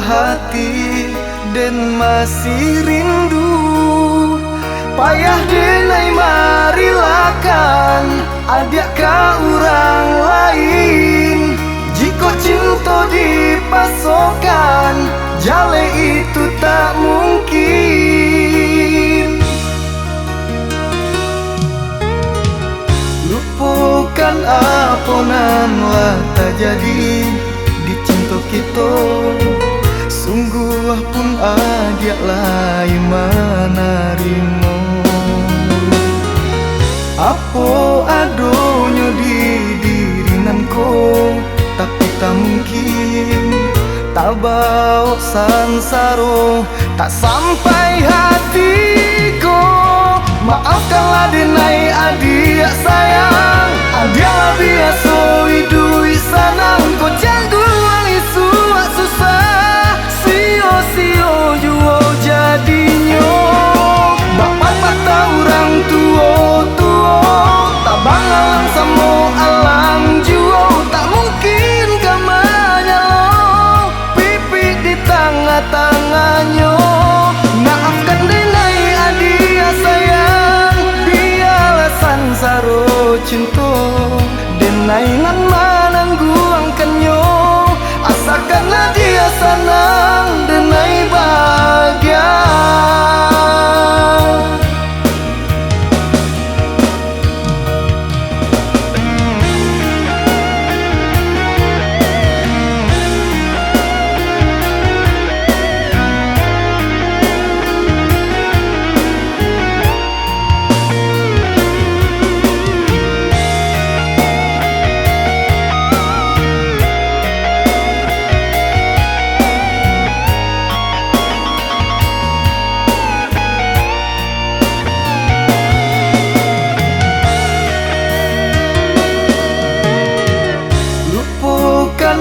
hati dan masih rindu. Payah denai marilakan adik ka orang lain. Jika cinta dipasokkan, jale itu tak mungkin. Lupakan apa nan lah tak jadi di cinta kita. Sungguh pun adik lain menerima. Apa adonyo di diri nanko, tapi tak mungkin. Tak bawa sansaro, tak sampai hatiku. Maafkanlah denai adik sayang. Adik biasa hidup sanang, kau jangan isu susah. Sio-sio juo jadinya. Bapak mata orang tua, tak bangalang sama alam juo. Tak mungkin kamanya lo, pipi di tengah-tengahnya. Maafkan denai adik sayang, biarlah sansaro cinta. Denai nan menangguangkannya, asalkanlah dia senang, denai bahagia.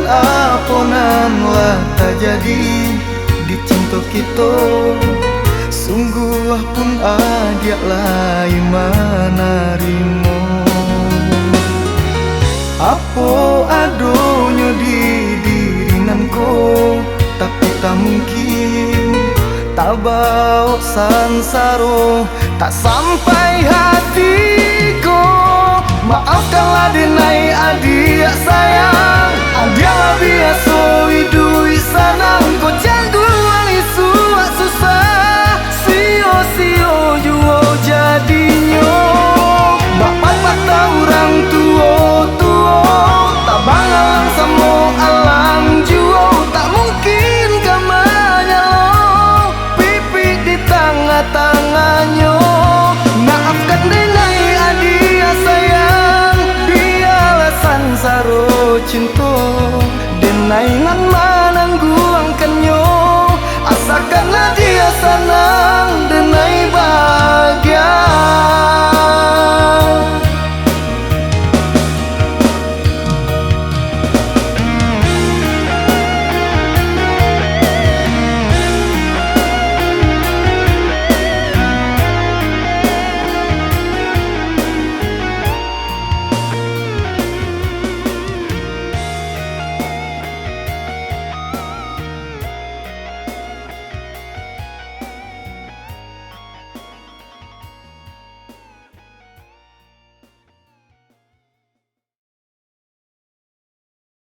Apa nan lah tak jadi di cinta kita. Sungguh pun adik lain menerima. Apa adonyo di diri nanko, tapi tak mungkin. Tak bawa sansaro, tak sama